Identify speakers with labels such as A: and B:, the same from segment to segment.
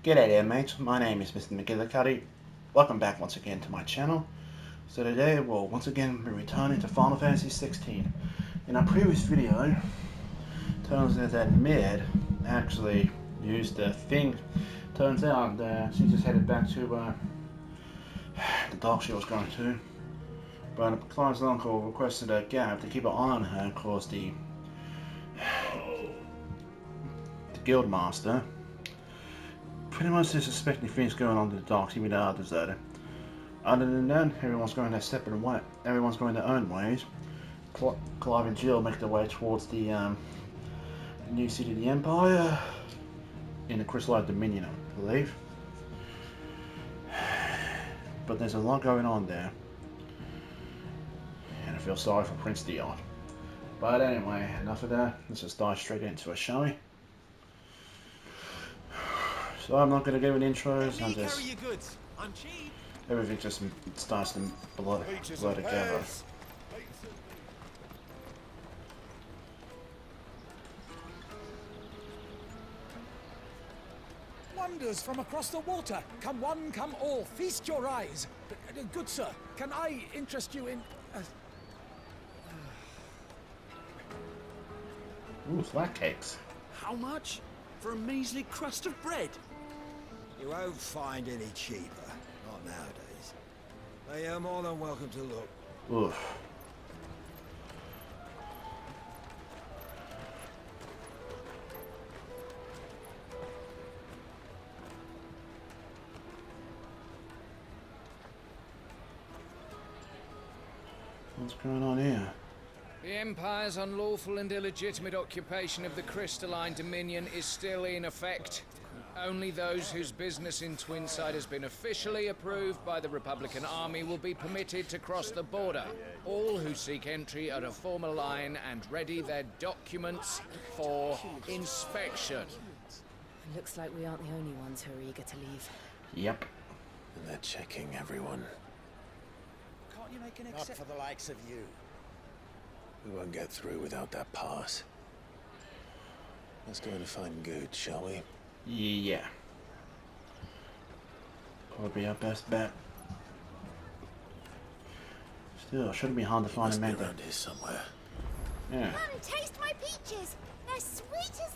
A: G'day there mates, my name is Mr. Magilla-cutti. Welcome back once again to my channel. So today we'll once again be returning to Final Fantasy 16. In our previous video, turns out that Mid actually used the thing. Turns out she just headed back to the dock she was going to. But Clive's uncle requested a Gab to keep an eye on her because the guild master pretty much is suspecting things going on to the docks, even though others are. Other than that, everyone's going their separate way. Everyone's going their own ways. Clive and Jill make their way towards the new city of the Empire in the crystallized Dominion, I believe. But there's a lot going on there, and I feel sorry for Prince Dion. But anyway, enough of that. Let's just dive straight into it, shall we? So I'm not going to give an intros. I'm just everything just starts to blow together.
B: Wonders from across the water. Come one, come all. Feast your eyes. Good sir, can I interest you in?
A: Ooh, flat cakes.
C: How much for a measly crust of bread?
D: You won't find any cheaper, not nowadays. But you're more than welcome to look.
A: Oof. What's going on here?
E: The Empire's unlawful and illegitimate occupation of the crystalline dominion is still in effect. Only those whose business in Twinside has been officially approved by the Republican Army will be permitted to cross the border. All who seek entry are to form a line and ready their documents for inspection.
F: It looks like we aren't the only ones who are eager to leave.
A: Yep.
C: And they're checking everyone.
B: Can't you make an
D: Not for the likes of you.
C: We won't get through without that pass. Let's go and find Good, shall we?
A: Yeah. Probably our best bet. Still, shouldn't be hard to find a
C: Must be
A: method.
C: around here somewhere.
A: Yeah.
G: Come taste my peaches. They're sweet as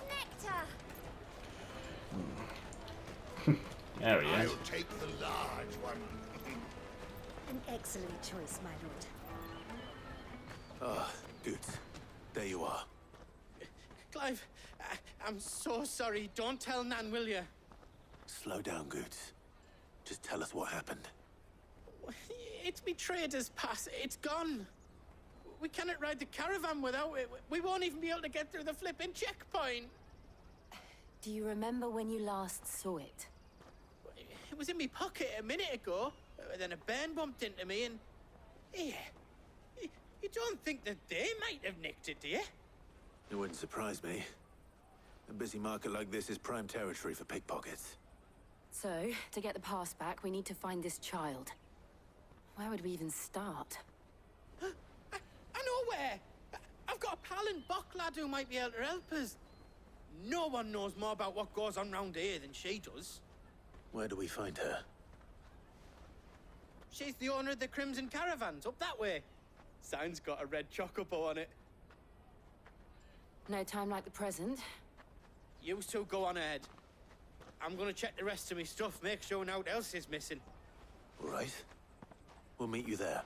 G: nectar.
A: There he is.
H: I'll take the large one.
G: An excellent choice, my lord.
C: Ah, Good. There you are.
I: Clive, I'm so sorry. Don't tell Nan, will you?
C: Slow down, Good. Just tell us what happened.
I: It's me trader's pass. It's gone. We cannot ride the caravan without it. We won't even be able to get through the flipping checkpoint.
F: Do you remember when you last saw it?
I: It was in my pocket a minute ago. Then a bairn bumped into me and... Yeah. You don't think that they might have nicked it, do you?
C: It wouldn't surprise me. A busy market like this is prime territory for pickpockets.
F: So, to get the pass back, we need to find this child. Where would we even start?
I: I know where. I've got a pal in Bock lad who might be able to help us. No one knows more about what goes on round here than she does.
C: Where do we find her?
I: She's the owner of the Crimson Caravans, up that way. Sign's got a red chocobo on it.
F: No time like the present.
I: You two go on ahead. I'm gonna check the rest of my stuff, make sure nothing else is missing.
C: All right. We'll meet you there.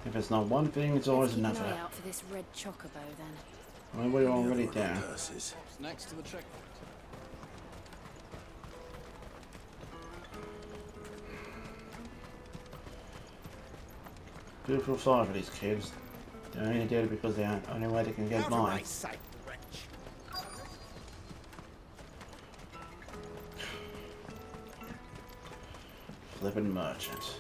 A: If it's not one thing, it's always
F: Let's keep an
A: another.
F: eye out for this red chocobo, then.
A: Well, we're already
C: Any other
A: down.
C: purses?
B: Next to the checkpoint.
A: Do feel sorry for these kids. They only did it because they're the only way they can get
H: Out of
A: by.
H: my sight, wretch.
A: Flippin' merchants.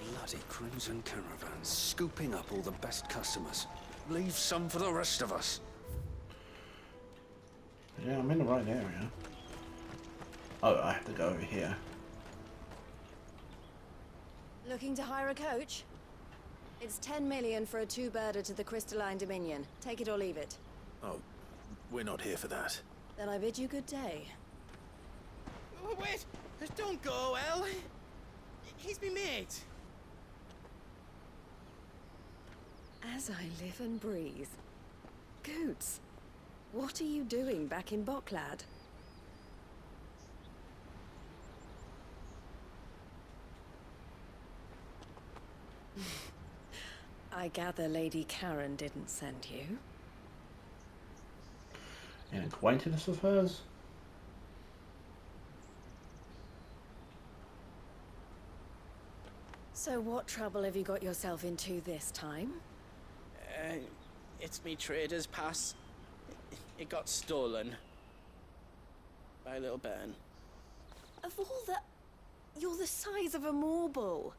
C: Bloody Crimson Caravans, scooping up all the best customers. Leave some for the rest of us.
A: Yeah, I'm in the right area. Oh, I have to go over here.
G: Looking to hire a coach?
J: It's 10 million for a two-birder to the Crystalline Dominion. Take it or leave it.
C: Oh, we're not here for that.
J: Then I bid you good day.
I: Wait! Don't go, El. He's me mate.
J: As I live and breathe. Goots, what are you doing back in Boklad? I gather Lady Karen didn't send you.
A: An acquaintance of hers?
J: So what trouble have you got yourself into this time?
I: It's me trader's pass. It got stolen. By little Ben.
J: Of all the... You're the size of a marble.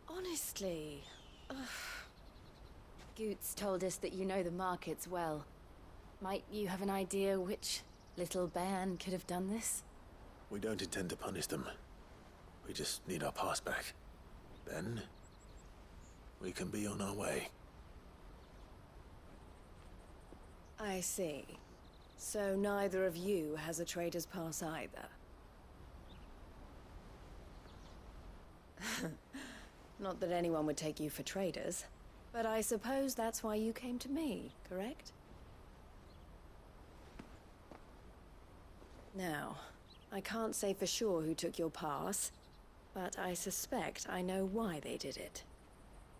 J: Honestly. Ugh.
F: Goots told us that you know the markets well. Might you have an idea which little bairn could have done this?
C: We don't intend to punish them. We just need our pass back. Then, we can be on our way.
J: I see. So neither of you has a trader's pass either. Not that anyone would take you for traders, but I suppose that's why you came to me, correct? Now, I can't say for sure who took your pass, but I suspect I know why they did it.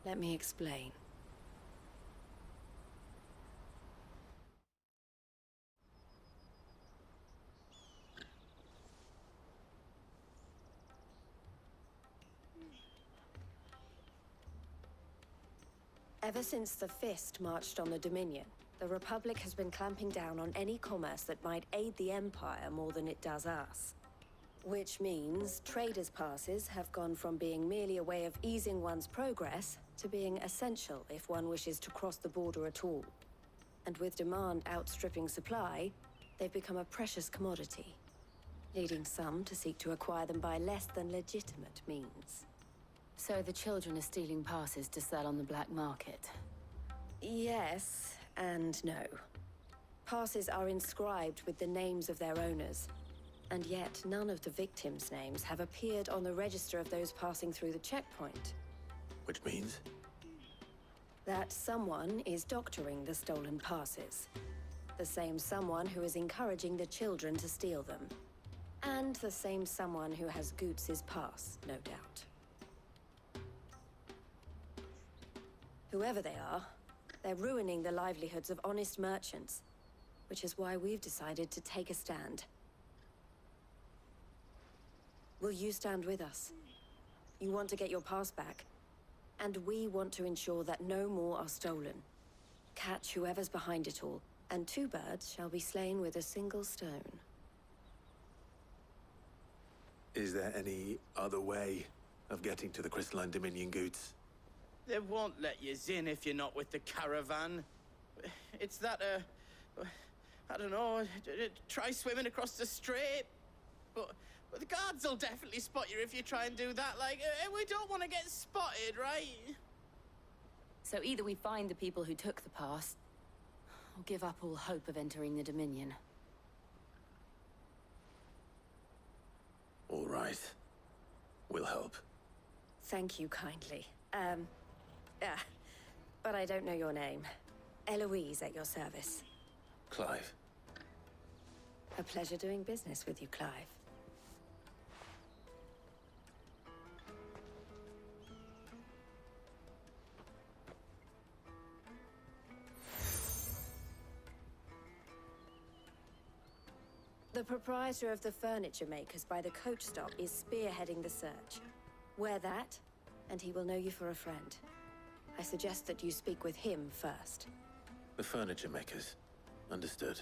J: Let me explain. Ever since the Fist marched on the Dominion, the Republic has been clamping down on any commerce that might aid the Empire more than it does us. Which means traders' passes have gone from being merely a way of easing one's progress to being essential if one wishes to cross the border at all. And with demand outstripping supply, they've become a precious commodity, leading some to seek to acquire them by less than legitimate means.
F: So the children are stealing passes to sell on the black market?
J: Yes, and no. Passes are inscribed with the names of their owners, and yet none of the victims' names have appeared on the register of those passing through the checkpoint.
C: Which means?
J: That someone is doctoring the stolen passes. The same someone who is encouraging the children to steal them. And the same someone who has Goots' pass, no doubt. Whoever they are, they're ruining the livelihoods of honest merchants, which is why we've decided to take a stand. Will you stand with us? You want to get your pass back, and we want to ensure that no more are stolen. Catch whoever's behind it all, and two birds shall be slain with a single stone.
C: Is there any other way of getting to the Crystalline Dominion, Goots?
I: They won't let you in if you're not with the caravan. It's that, I don't know, try swimming across the strait. But the guards will definitely spot you if you try and do that. Like, we don't want to get spotted, right?
F: So either we find the people who took the pass, or give up all hope of entering the Dominion.
C: All right. We'll help.
J: Thank you kindly. But I don't know your name. Eloise at your service.
C: Clive.
J: A pleasure doing business with you, Clive. The proprietor of the furniture makers by the coach stop is spearheading the search. Wear that, and he will know you for a friend. I suggest that you speak with him first.
C: The furniture makers. Understood.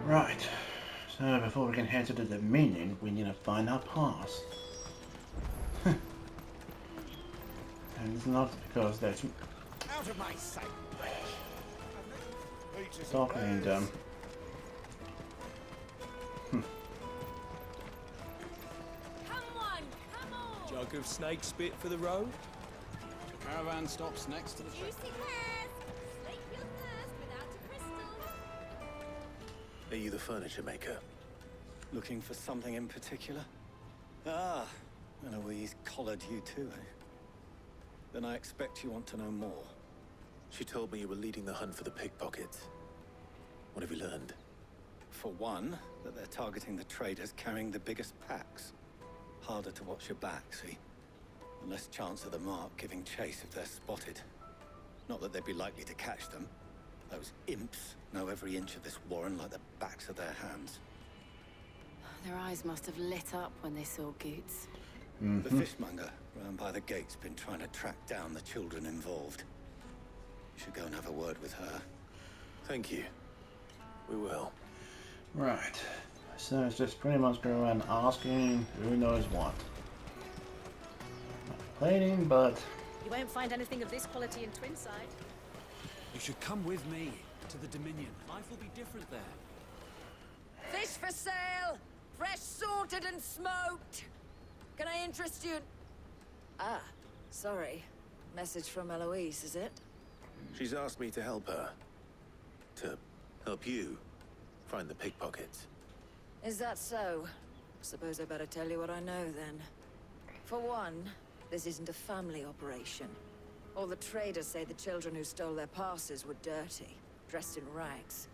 A: Right. So before we can head to the Dominion, we need to find our pass. And it's not because that's
H: Out of my sight.
A: talking and dumb.
G: Come on, come
B: Jug of snake spit for the road? Caravan stops next to the
G: Juicy pears. Slake your thirst without a crystal.
C: Are you the furniture maker?
K: Looking for something in particular? Ah, Eloise collared you too, eh? Then I expect you want to know more.
C: She told me you were leading the hunt for the pickpockets. What have you learned?
K: For one, that they're targeting the traders carrying the biggest packs. Harder to watch your back, see? And less chance of the mark giving chase if they're spotted. Not that they'd be likely to catch them. Those imps know every inch of this warren like the backs of their hands.
F: Their eyes must have lit up when they saw Goots.
K: The fishmonger round by the gate's been trying to track down the children involved. You should go and have a word with her.
C: Thank you. We will.
A: Right. So it's just pretty much going around asking who knows what. Not complaining, but
L: You won't find anything of this quality in Twinside.
B: You should come with me to the Dominion. Life will be different there.
J: Fish for sale! Fresh sorted and smoked! Can I interest you in... Ah, sorry. Message from Eloise, is it?
C: She's asked me to help her. To help you find the pickpockets.
J: Is that so? Suppose I better tell you what I know, then. For one, this isn't a family operation. All the traders say the children who stole their passes were dirty, dressed in rags.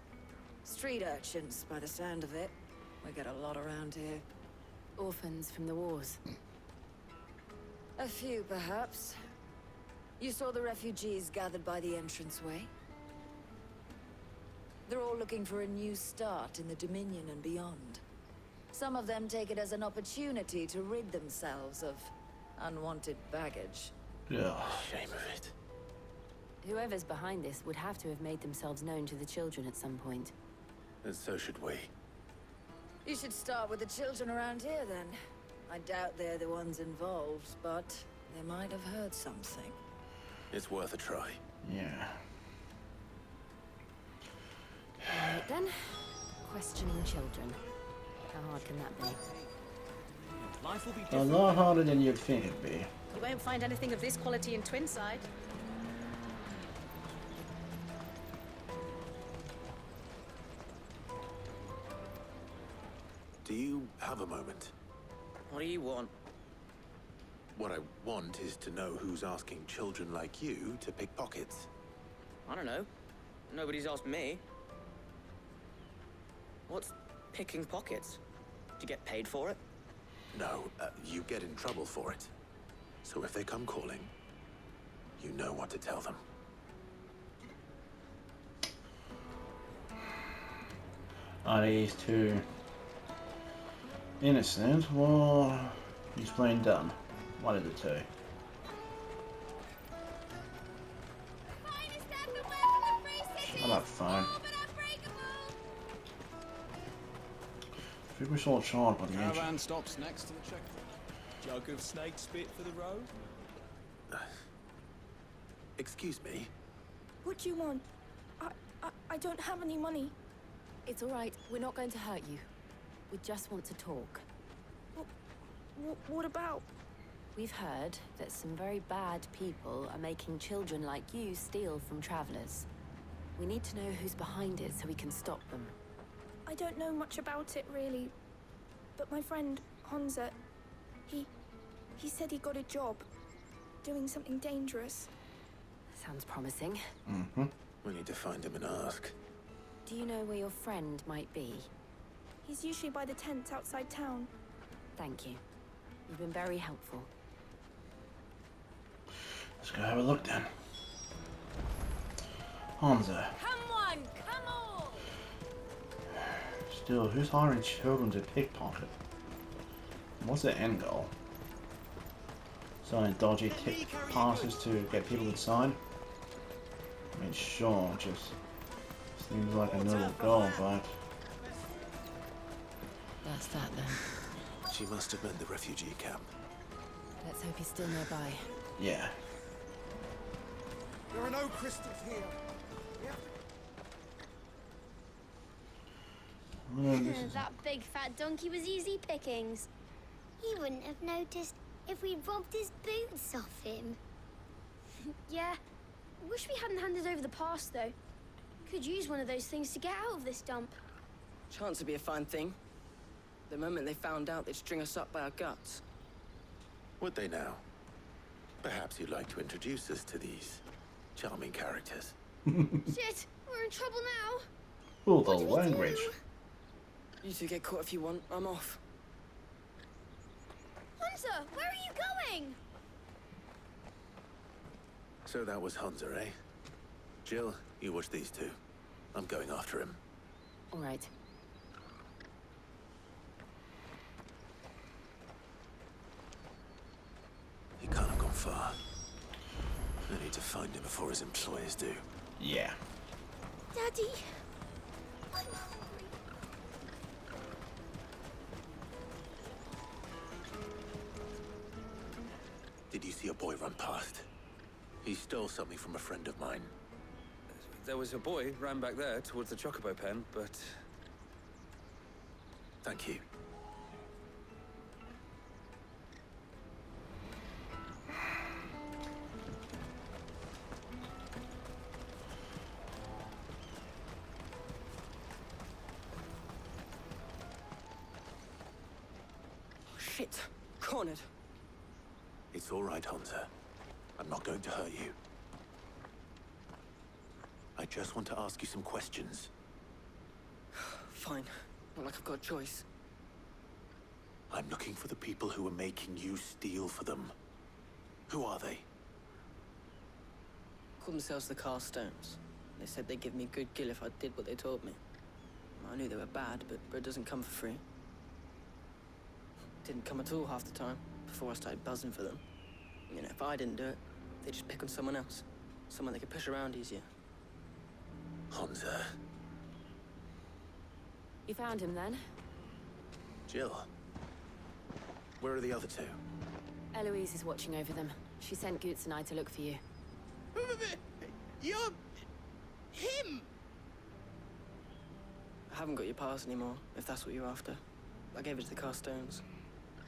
J: Street urchins, by the sound of it. We get a lot around here.
F: Orphans from the wars.
J: A few, perhaps. You saw the refugees gathered by the entranceway? They're all looking for a new start in the Dominion and beyond. Some of them take it as an opportunity to rid themselves of unwanted baggage.
A: yeah.
C: Shame of it.
F: Whoever's behind this would have to have made themselves known to the children at some point.
C: And so should we.
J: You should start with the children around here, then. I doubt they're the ones involved, but they might have heard something.
C: It's worth a try.
A: Yeah.
F: Right then. Questioning children. How hard can that be?
B: Life will be
A: A
B: different.
A: lot harder than you'd think it'd be.
L: You won't find anything of this quality in Twinside.
C: Do you have a moment?
I: What do you want?
C: What I want is to know who's asking children like you to pick pockets.
I: I don't know. Nobody's asked me. What's picking pockets? Do you get paid for it?
C: No, you get in trouble for it. So if they come calling, you know what to tell them.
A: Are these two innocent? Well, he's playing dumb. One of the two.
G: Finest anthem left in the free city.
A: Shut up, phone.
G: All but unbreakable.
A: I think we saw a child by the engine.
B: Caravan stops next to the checkpoint. Jug of snake spit for the road?
C: Excuse me?
M: What do you want? I don't have any money.
F: It's all right. We're not going to hurt you. We just want to talk.
M: What about?
F: We've heard that some very bad people are making children like you steal from travelers. We need to know who's behind it so we can stop them.
M: I don't know much about it, really. But my friend, Hansa, he said he got a job. Doing something dangerous.
F: Sounds promising.
A: Mm-hmm.
C: We need to find him and ask.
F: Do you know where your friend might be?
M: He's usually by the tents outside town.
F: Thank you. You've been very helpful.
A: Let's go have a look then. Hansa.
G: Come on, come on.
A: Still, who's hiring children to pickpocket? What's their end goal? Selling dodgy tip passes to get people to sign? I mean, sure, just seems like a noble goal, but...
F: That's that then.
C: She must have meant the refugee camp.
F: Let's hope he's still nearby.
A: Yeah.
D: There are no crystals here.
A: Well, this is...
G: That big fat donkey was easy pickings. He wouldn't have noticed
N: if we robbed his boots off him?
M: Yeah. Wish we hadn't handed over the pass, though. Could use one of those things to get out of this dump.
I: Chance would be a fine thing. The moment they found out, they'd string us up by our guts.
C: Would they now? Perhaps you'd like to introduce us to these charming characters.
M: Shit! We're in trouble now!
A: Oh, the language.
I: You two get caught if you want. I'm off.
M: Hunter, where are you going?
C: So that was Hunter, eh? Jill, you watch these two. I'm going after him.
F: All right.
C: He can't have gone far. I need to find him before his employers do.
A: Yeah.
M: Daddy! I'm hungry.
C: Did you see a boy run past? He stole something from a friend of mine.
O: There was a boy ran back there towards the Chocobo pen, but...
C: Thank you.
I: Shit. Cornered.
C: It's all right, Hunter. I'm not going to hurt you. I just want to ask you some questions.
I: Fine. Not like I've got a choice.
C: I'm looking for the people who are making you steal for them. Who are they?
I: Called themselves the Carstones. They said they'd give me good gill if I did what they told me. I knew they were bad, but bread doesn't come for free. Didn't come at all half the time, before I started buzzing for them. You know, if I didn't do it, they'd just pick on someone else. Someone they could push around easier.
C: Hunter.
F: You found him then?
C: Jill. Where are the other two?
F: Eloise is watching over them. She sent Goots and I to look for you.
I: You're... him! I haven't got your pass anymore, if that's what you're after. I gave it to the Carstones.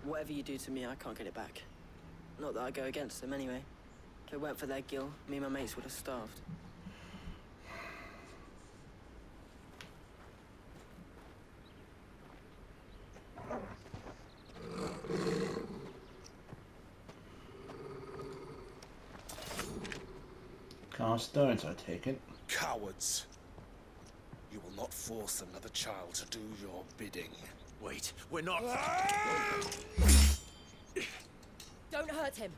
I: Whatever you do to me, I can't get it back. Not that I go against them anyway. If it weren't for their gill, me and my mates would have starved.
A: Carstones, I take it.
H: Cowards. You will not force another child to do your bidding.
C: Wait, we're not...
F: Don't hurt him.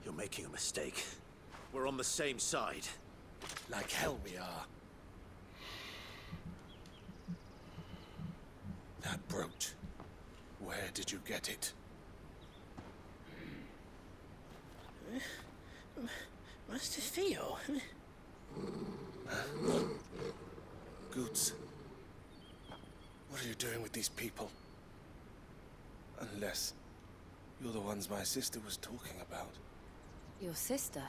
C: You're making a mistake. We're on the same side.
H: Like hell we are. That brooch. Where did you get it?
I: Master Theo?
H: Goots. What are you doing with these people? Unless you're the ones my sister was talking about.
F: Your sister?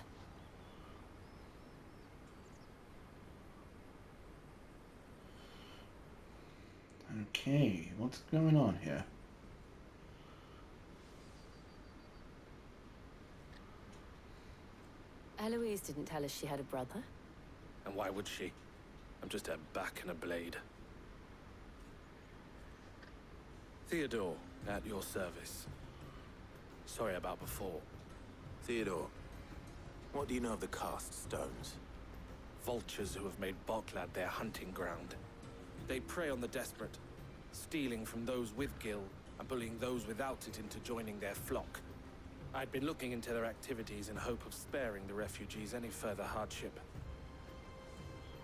A: Okay, what's going on here?
F: Eloise didn't tell us she had a brother.
O: And why would she? I'm just a back and a blade. Theodore, at your service. Sorry about before.
C: Theodore, what do you know of the Cast Stones?
O: Vultures who have made Boklad their hunting ground. They prey on the desperate, stealing from those with gill and bullying those without it into joining their flock. I'd been looking into their activities in hope of sparing the refugees any further hardship.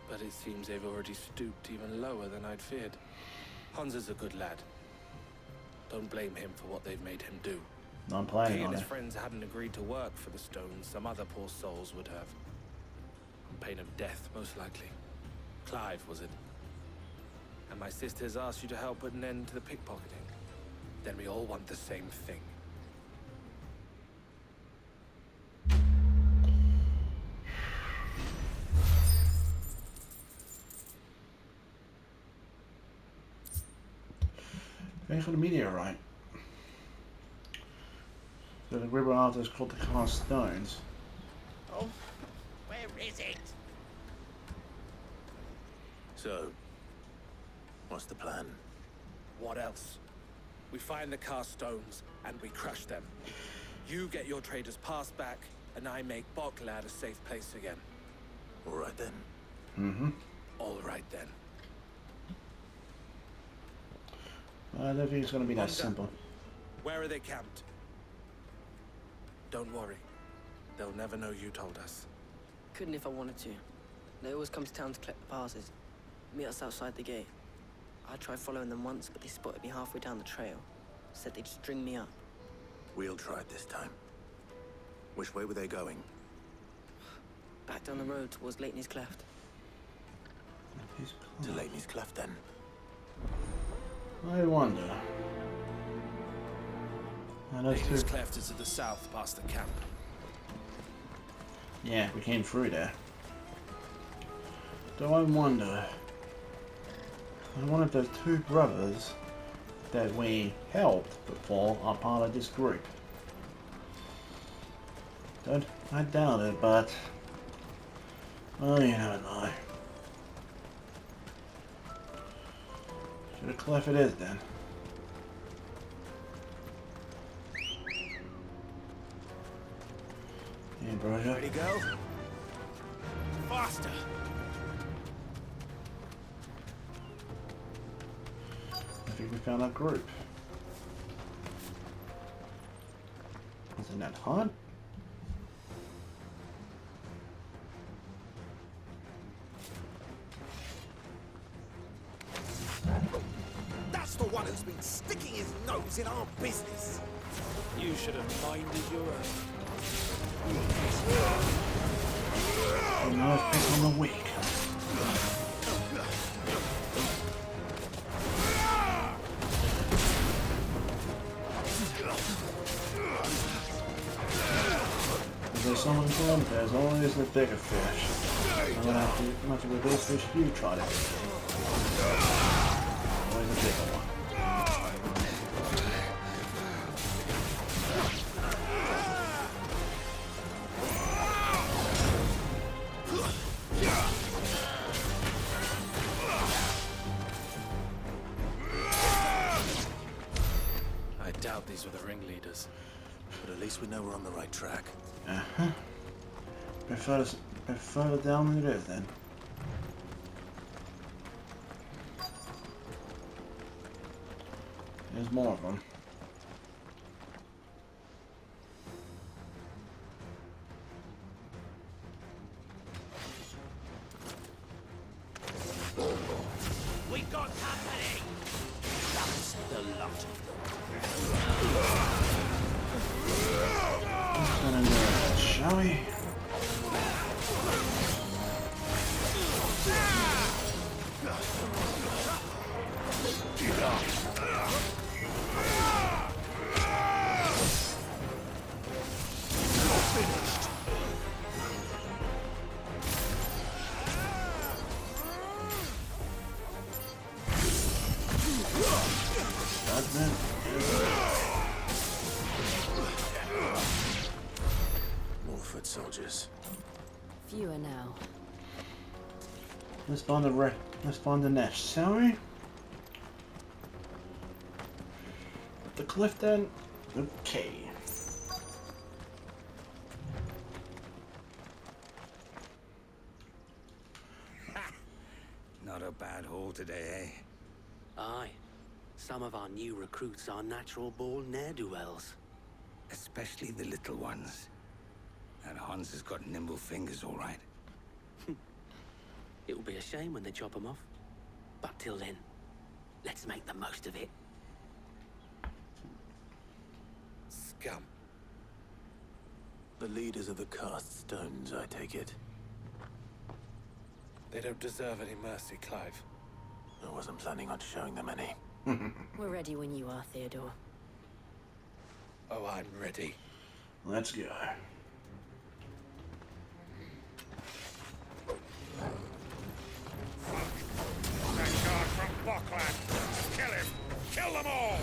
O: But it seems they've already stooped even lower than I'd feared. Hunter's a good lad. Don't blame him for what they've made him do.
A: I'm planning
O: He
A: on
O: and
A: it.
O: his friends hadn't agreed to work for the Stones, some other poor souls would have. On pain of death, most likely. Clive, was it? And my sisters asked you to help put an end to the pickpocketing. Then we all want the same thing.
A: Going for the meteorite. So the river after is called the Cast Stones.
I: Oh, where is it?
C: So, what's the plan?
O: What else? We find the cast stones and we crush them. You get your traders pass back, and I make Boklad a safe place again.
C: All right then.
A: Mm-hmm.
O: All right then.
A: I don't think it's going to be that simple.
O: Where are they camped? Don't worry. They'll never know you told us.
P: Couldn't if I wanted to. They always come to town to collect the passes. Meet us outside the gate. I tried following them once, but they spotted me halfway down the trail. Said they'd string me up.
C: We'll try it this time. Which way were they going?
P: Back down the road towards Leighton's Cleft.
C: To Leighton's Cleft, then.
A: I wonder.
O: Leighton's Cleft is to the south, past the camp.
A: Yeah, we came through there. Do I wonder if those two brothers that we helped before are part of this group? I doubt it, but well, you never know. Should have cleft it is then. Yeah, bro.
D: Ready to go? Faster!
A: I think we found our group. Isn't that hard?
D: That's the one who's been sticking his nose in our business.
O: You should have minded your own.
A: A nice pick on the week. If there's someone come, there's always the bigger fish. I'm gonna have to with those fish you tried it. Always a bigger one.
O: I doubt these were the ringleaders.
C: But at least we know we're on the right track.
A: Uh-huh. Bit further down than it is then. There's more of them.
I: We got company! That's the lot.
A: Let's get into it, shall we?
C: More foot soldiers.
F: Fewer now.
A: Let's find the nest, shall we? The cliff then? Okay.
D: Not a bad haul today, eh?
Q: Aye. Some of our new recruits are natural-born ne'er-do-wells.
D: Especially the little ones. That Hans has got nimble fingers, all right.
Q: It will be a shame when they chop them off. But till then, let's make the most of it.
O: Scum.
C: The leaders of the cast stones, I take it.
O: They don't deserve any mercy, Clive.
C: I wasn't planning on showing them any.
F: We're ready when you are, Theodore.
O: Oh, I'm ready.
A: Let's go.
B: That guard from Boklad! Kill him! Kill them all!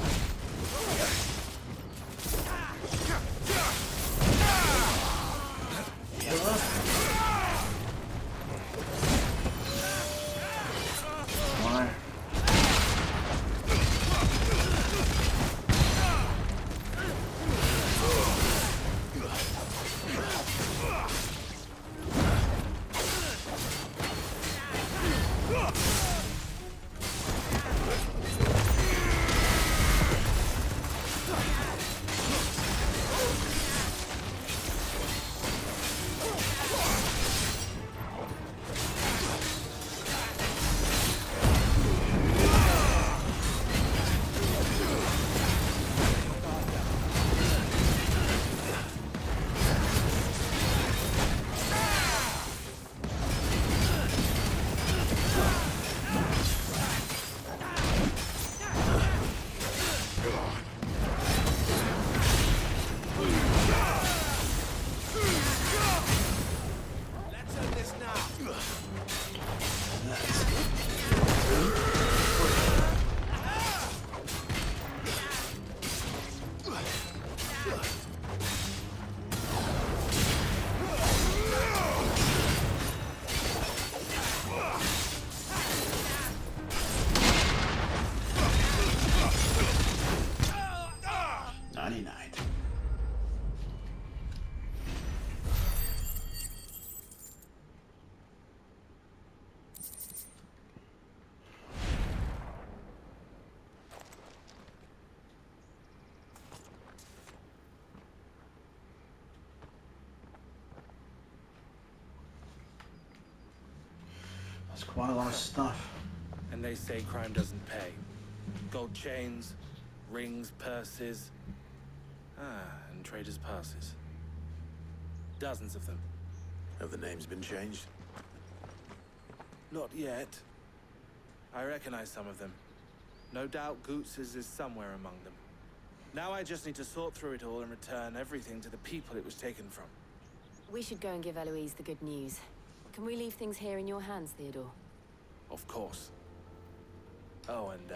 A: It's quite a lot of stuff.
O: And they say crime doesn't pay. Gold chains, rings, purses. And traders' passes. Dozens of them.
C: Have the names been changed?
O: Not yet. I recognize some of them. No doubt Goots's is somewhere among them. Now I just need to sort through it all and return everything to the people it was taken from.
F: We should go and give Eloise the good news. Can we leave things here in your hands, Theodore?
O: Of course. Oh, and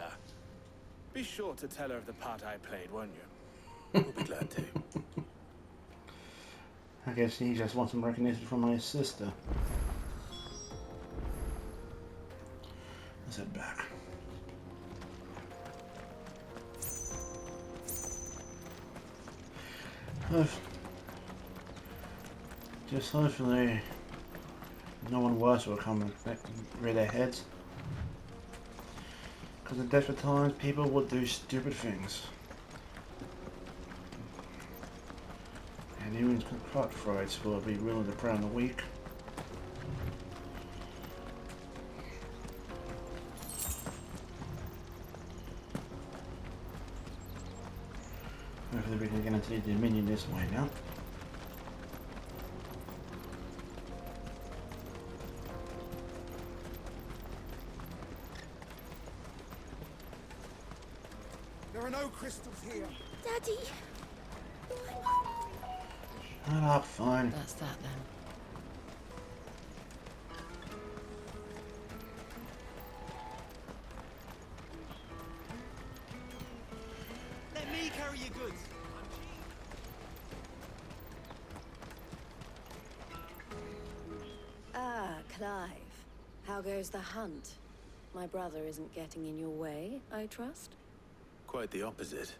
O: be sure to tell her of the part I played, won't you?
C: We'll be glad to.
A: I guess he just wants some recognition from my sister. Let's head back. Just hopefully no one worse will come and rear their heads. Because in desperate times, people will do stupid things. And even cutthroats will be willing to prey on the weak. Hopefully we can get into the Dominion this way now.
B: There are no crystals here.
M: Daddy!
A: Shut up, fine.
F: That's that then.
R: Let me carry your goods.
J: Ah, Clive. How goes the hunt? My brother isn't getting in your way, I trust?
C: Quite the opposite.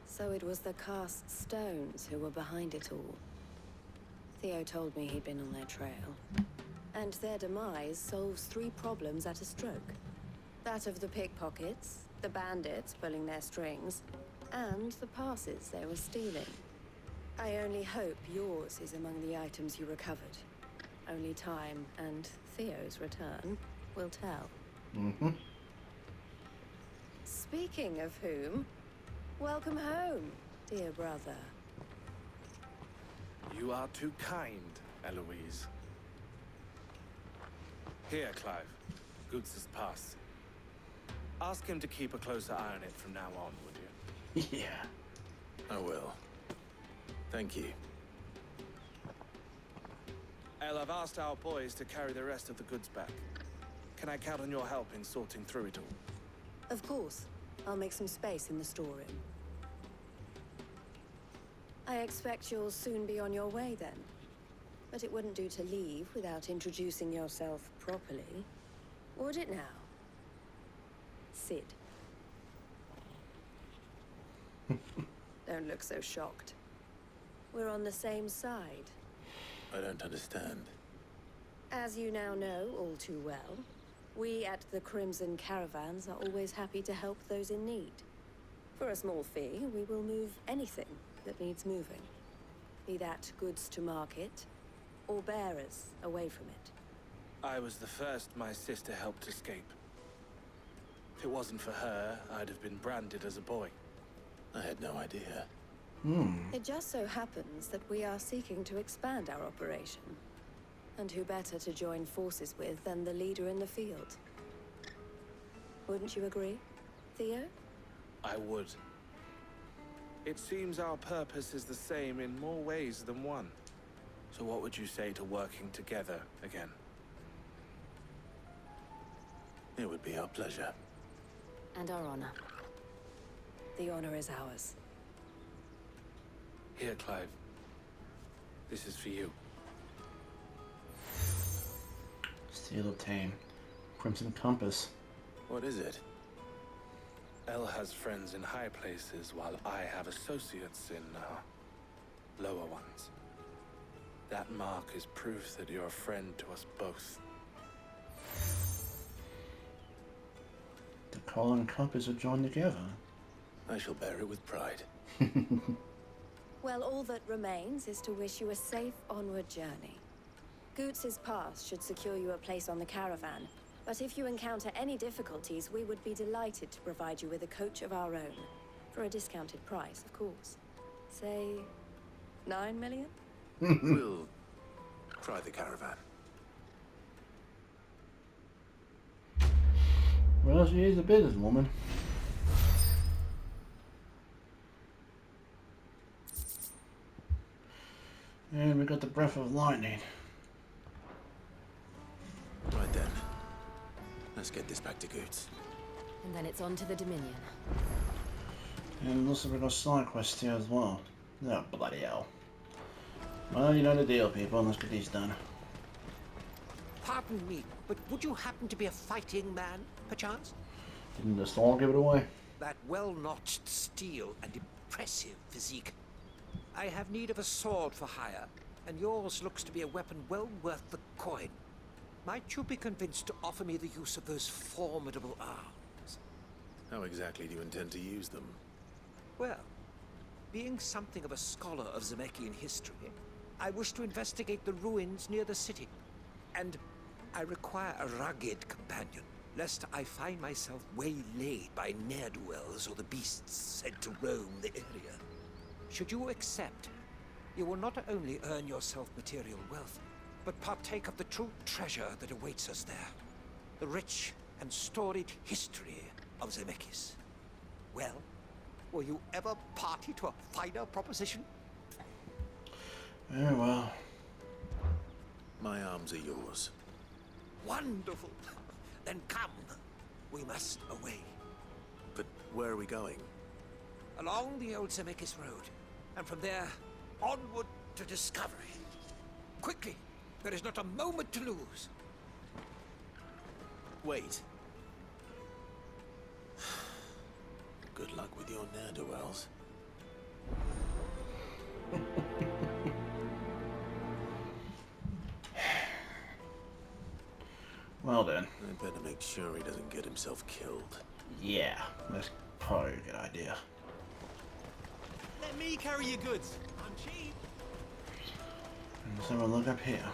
J: So it was the cast stones who were behind it all. Theo told me he'd been on their trail. And their demise solves 3 problems at a stroke. That of the pickpockets, the bandits pulling their strings, and the passes they were stealing. I only hope yours is among the items you recovered. Only time and Theo's return will tell.
A: Mm-hmm.
J: Speaking of whom, welcome home, dear brother.
O: You are too kind, Eloise. Here, Clive. Goots's pass. Ask him to keep a closer eye on it from now on, would you?
A: Yeah.
C: I will. Thank you.
O: El, I've asked our boys to carry the rest of the goods back. Can I count on your help in sorting through it all?
J: Of course. I'll make some space in the storeroom. I expect you'll soon be on your way then. But it wouldn't do to leave without introducing yourself properly. Would it now? Sid. Don't look so shocked. We're on the same side.
C: I don't understand.
J: As you now know all too well, we at the Crimson Caravans are always happy to help those in need. For a small fee, we will move anything that needs moving. Be that goods to market, or bearers away from it.
O: I was the first my sister helped escape. If it wasn't for her, I'd have been branded as a boy.
C: I had no idea.
J: It just so happens that we are seeking to expand our operation. And who better to join forces with than the leader in the field? Wouldn't you agree, Theo?
O: I would. It seems our purpose is the same in more ways than one. So what would you say to working together again?
C: It would be our pleasure.
F: And our honor.
J: The honor is ours.
O: Here, Clive. This is for you.
A: Seal obtained. Crimson Compass.
C: What is it?
O: El has friends in high places, while I have associates in, lower ones. That mark is proof that you're a friend to us both.
A: The Call and Compass are joined together.
C: I shall bear it with pride.
J: Well, all that remains is to wish you a safe onward journey. Goots's pass should secure you a place on the caravan, but if you encounter any difficulties, we would be delighted to provide you with a coach of our own. For a discounted price, of course. Say, 9 million?
C: We'll try the caravan.
A: Well, she is a businesswoman. And we got the breath of lightning.
C: Right then. Let's get this back to Goots.
F: And then it's on to the Dominion.
A: And also we got side quests here as well. Oh, bloody hell. Well, you know the deal, people. Let's get these done.
S: Pardon me, but would you happen to be a fighting man, perchance?
A: Didn't the storm give it away?
S: That well-notched steel and impressive physique. I have need of a sword for hire, and yours looks to be a weapon well worth the coin. Might you be convinced to offer me the use of those formidable arms?
C: How exactly do you intend to use them?
S: Well, being something of a scholar of Zemeckis history, I wish to investigate the ruins near the city. And I require a rugged companion, lest I find myself waylaid by ne'er-do-wells or the beasts sent to roam the area. Should you accept, you will not only earn yourself material wealth, but partake of the true treasure that awaits us there. The rich and storied history of Zemeckis. Well, were you ever party to a finer proposition?
A: Very well.
C: My arms are yours.
S: Wonderful. Then come. We must away.
C: But where are we going?
S: Along the old Zemeckis Road. And from there, onward to discovery. Quickly! There is not a moment to lose.
C: Wait. Good luck with your ne'er-do-wells.
A: Well then.
C: I better make sure he doesn't get himself killed.
A: Yeah, that's probably a good idea.
R: Let me carry your goods. I'm cheap.
A: And let's have a look up here.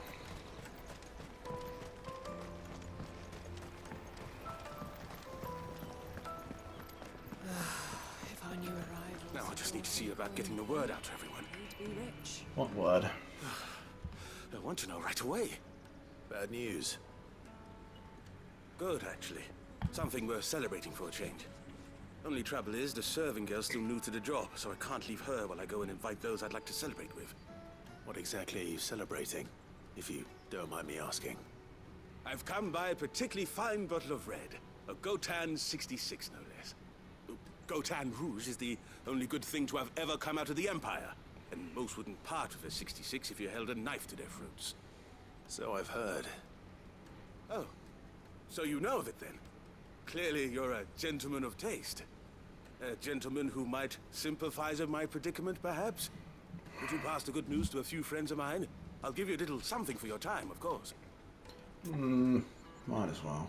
P: If our new arrival.
H: Now I just need to see about getting the word out to everyone.
P: Be rich.
A: What word?
H: I want to know right away.
C: Bad news.
H: Good, actually. Something worth celebrating for a change. Only trouble is, the serving girl's still new to the job, so I can't leave her while I go and invite those I'd like to celebrate with.
C: What exactly are you celebrating, if you don't mind me asking?
H: I've come by a particularly fine bottle of red. A Gotan 66, no less. Gotan Rouge is the only good thing to have ever come out of the Empire. And most wouldn't part with a 66 if you held a knife to their throats.
C: So I've heard.
H: Oh, so you know of it then? Clearly you're a gentleman of taste. A gentleman who might sympathize with my predicament, perhaps? Would you pass the good news to a few friends of mine? I'll give you a little something for your time, of course.
A: Might as well.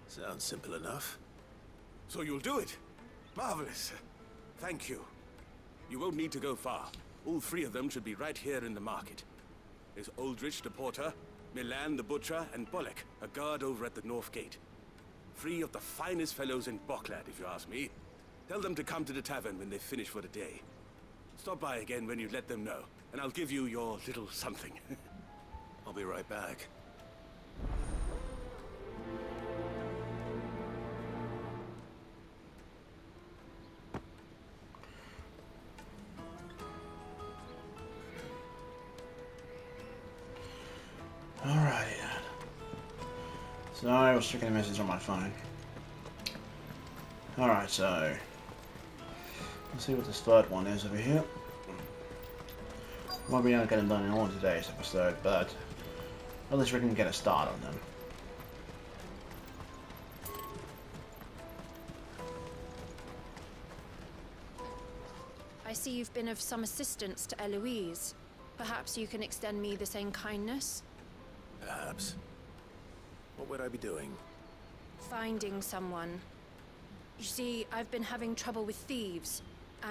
C: Sounds simple enough.
H: So you'll do it? Marvelous. Thank you. You won't need to go far. All three of them should be right here in the market. There's Aldrich the porter, Milan the butcher, and Bolek, a guard over at the north gate. Three of the finest fellows in Boklad, if you ask me. Tell them to come to the tavern when they finish for the day. Stop by again when you let them know, and I'll give you your little something.
C: I'll be right back.
A: Alrighty then. So I was checking a message on my phone. Alright, so let's see what this third one is over here. Won't be able to get them done in all today's episode, but at least we can get a start on them.
M: I see you've been of some assistance to Eloise. Perhaps you can extend me the same kindness?
C: Perhaps. What would I be doing?
M: Finding someone.
L: You see, I've been having trouble with thieves,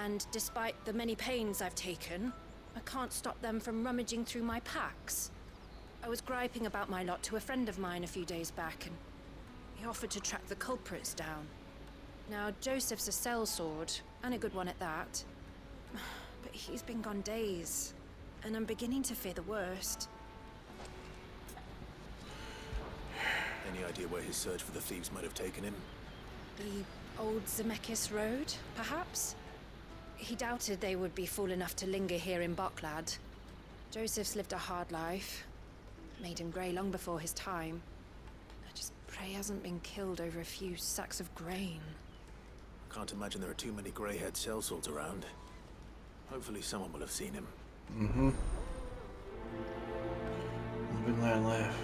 L: and despite the many pains I've taken, I can't stop them from rummaging through my packs. I was griping about my lot to a friend of mine a few days back, and he offered to track the culprits down. Now, Joseph's a sellsword, and a good one at that. But he's been gone days, and I'm beginning to fear the worst.
C: Any idea where his search for the thieves might have taken him?
L: The old Zemeckis Road, perhaps? He doubted they would be fool enough to linger here in Boklad. Joseph's lived a hard life. Made him grey long before his time. I just pray he hasn't been killed over a few sacks of grain.
C: Can't imagine there are too many grey-haired sellswords around. Hopefully someone will have seen him.
A: Mm-hmm. I've been there and left.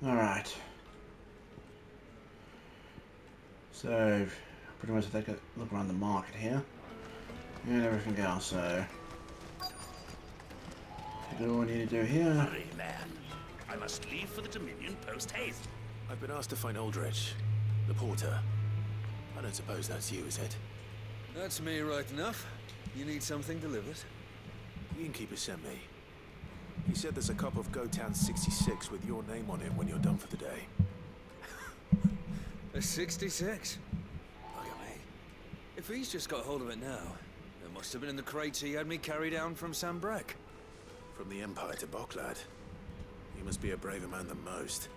A: Alright. So, pretty much take a look around the market here. And everything else, so... do what we need to do here.
T: Hurry, man. I must leave for the Dominion post-haste.
C: I've been asked to find Aldrich, the porter. I don't suppose that's you, is it?
D: That's me right enough. You need something delivered?
C: The innkeeper sent me. He said there's a cup of Gotan 66 with your name on it when you're done for the day.
D: A 66? Look at me. If he's just got hold of it now, it must have been in the crates he had me carry down from Sambrek.
C: From the Empire to Boklad. You must be a braver man than most.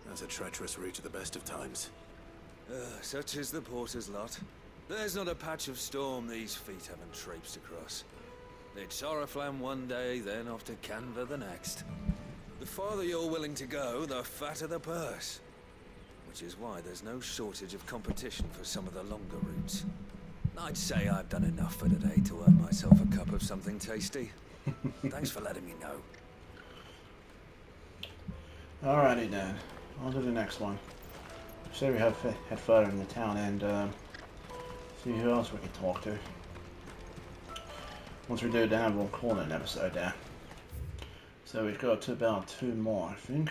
C: That's a treacherous route at the best of times.
D: Such is the porter's lot. There's not a patch of storm these feet haven't traipsed across. It's Oriflamme one day, then off to Canva the next. The farther you're willing to go, the fatter the purse. Which is why there's no shortage of competition for some of the longer routes. I'd say I've done enough for today to earn myself a cup of something tasty. Thanks for letting me know.
A: Alrighty then. On to the next one. So we head further in the town and see who else we can talk to. Once we do that, we'll call it an episode there. So we've got about 2 more, I think.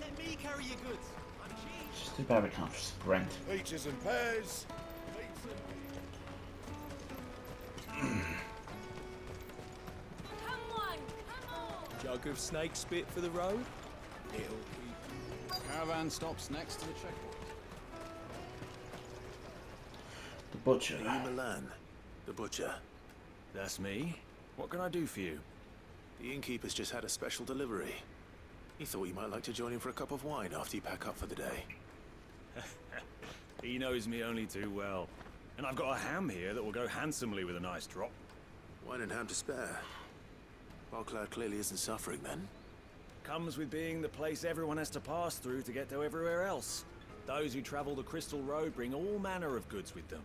R: Let me carry your goods. I'm cheap.
A: Just too bad we can't sprint.
R: Peaches and pears.
U: Jug of snake spit for the road?
V: It'll keep. Caravan stops next to the checkpoint.
A: The butcher.
C: Milan, the butcher.
U: That's me. What can I do for you?
C: The innkeeper's just had a special delivery. He thought you might like to join him for a cup of wine after you pack up for the day.
U: He knows me only too well. And I've got a ham here that will go handsomely with a nice drop.
C: Wine and ham to spare. Boklad clearly isn't suffering then.
U: Comes with being the place everyone has to pass through to get to everywhere else. Those who travel the Crystal Road bring all manner of goods with them.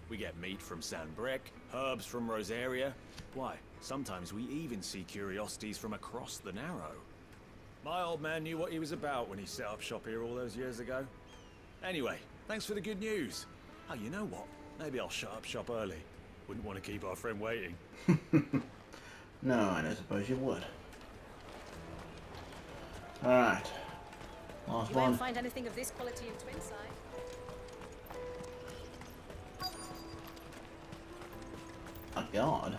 U: We get meat from Sanbrek, herbs from Rosaria. Why, sometimes we even see curiosities from across the Narrow. My old man knew what he was about when he set up shop here all those years ago. Anyway, thanks for the good news. Oh, you know what? Maybe I'll shut up shop early. Wouldn't want to keep our friend waiting.
A: No, I don't suppose you would. Alright. Last
L: You
A: one.
L: won't find anything of this quality in Twinside.
A: A guard?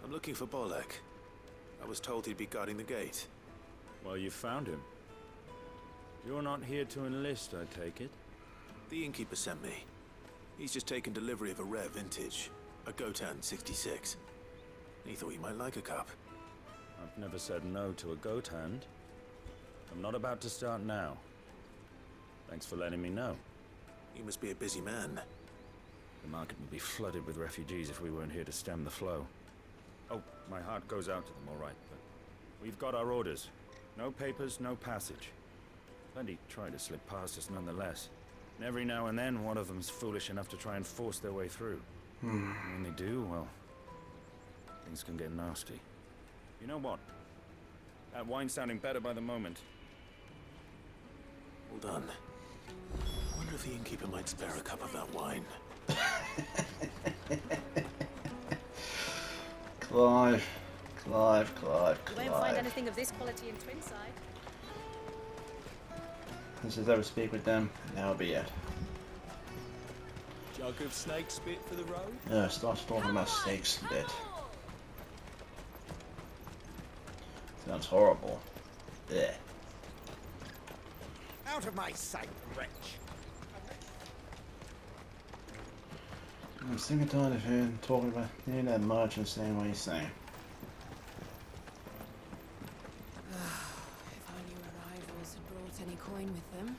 C: I'm looking for Bolek. I was told he'd be guarding the gate.
U: Well, you found him. You're not here to enlist, I take it?
C: The innkeeper sent me. He's just taken delivery of a rare vintage. A Gotan 66. He thought you might like a cup.
U: I've never said no to a goat hand. I'm not about to start now. Thanks for letting me know.
C: You must be a busy man.
U: The market would be flooded with refugees if we weren't here to stem the flow. Oh, my heart goes out to them, all right, but we've got our orders. No papers, no passage. Plenty try to slip past us nonetheless. And every now and then, one of them's foolish enough to try and force their way through. And when they do, well, things can get nasty. You know what? That wine's sounding better by the moment.
C: Well done. I wonder if the innkeeper might spare a cup of that wine.
A: Clive.
L: You won't find anything of this quality in Twinside.
A: Let's just ever speak with them, and that'll be it.
R: Jug of snake spit for the road?
A: Yeah, start talking about steaks a bit. Sounds horrible. Yeah.
S: Out of my sight, wretch!
A: I'm sick and tired of hearing talking about that much and saying what he's saying.
L: If only our rivals had brought any coin with them.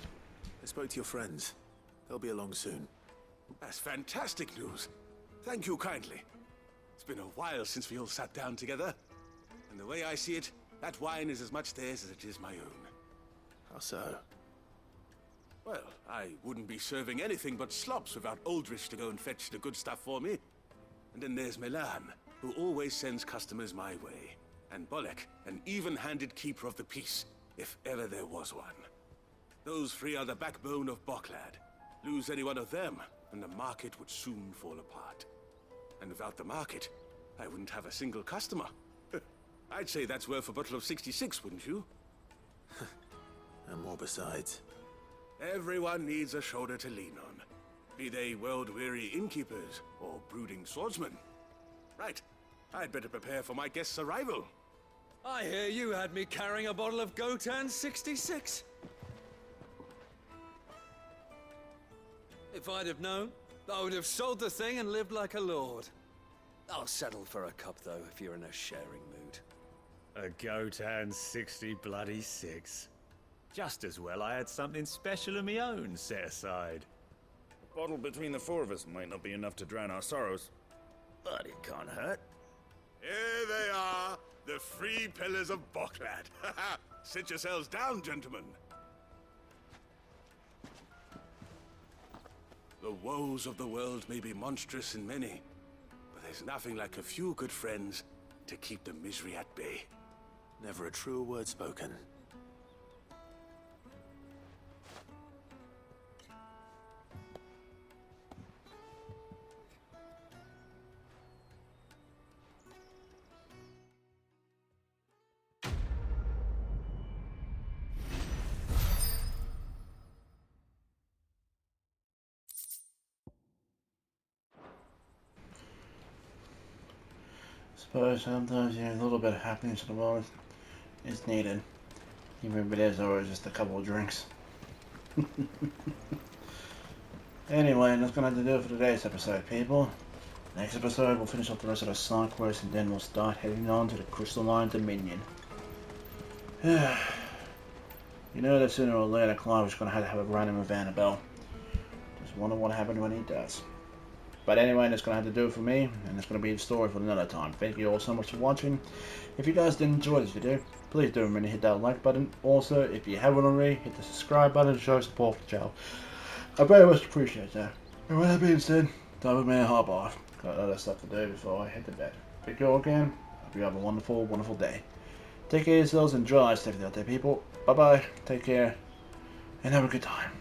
C: I spoke to your friends. They'll be along soon.
H: That's fantastic news. Thank you kindly. It's been a while since we all sat down together. And the way I see it, that wine is as much theirs as it is my own.
C: How so?
H: Well, I wouldn't be serving anything but slops without Aldrich to go and fetch the good stuff for me. And then there's Milan, who always sends customers my way. And Bolek, an even-handed keeper of the peace, if ever there was one. Those three are the backbone of Boklad. Lose any one of them, and the market would soon fall apart. And without the market, I wouldn't have a single customer. I'd say that's worth a bottle of 66, wouldn't you?
C: And more besides.
H: Everyone needs a shoulder to lean on. Be they world-weary innkeepers or brooding swordsmen. Right. I'd better prepare for my guest's arrival.
D: I hear you had me carrying a bottle of Gotan 66. If I'd have known, I would have sold the thing and lived like a lord. I'll settle for a cup, though, if you're in a sharing mood.
U: A Gotan 66. Just as well I had something special of my own set aside.
V: A bottle between the four of us might not be enough to drown our sorrows, but it can't hurt.
H: Here they are, the three pillars of Boklad. Sit yourselves down, gentlemen. The woes of the world may be monstrous in many, but there's nothing like a few good friends to keep the misery at bay.
C: Never a truer word spoken.
A: Suppose sometimes a little bit of happiness in the world is needed, even if it is always just a couple of drinks. Anyway, that's gonna have to do it for today's episode, people. Next episode, we'll finish off the rest of the side quest, and then we'll start heading on to the Crystalline Dominion. You know that sooner or later, Clive is gonna have to have a run-in with Annabelle. Just wonder what happened when he does. But anyway, that's going to have to do it for me, and it's going to be the story for another time. Thank you all so much for watching. If you guys did enjoy this video, please do remember to hit that like button. Also, if you haven't already, hit the subscribe button to show support for the channel. I very much appreciate that. And with that being said, time for me to hop off. Got other stuff to do before I head to bed. Thank you all again. Hope you have a wonderful, wonderful day. Take care of yourselves and drive safely out there, people. Bye-bye. Take care. And have a good time.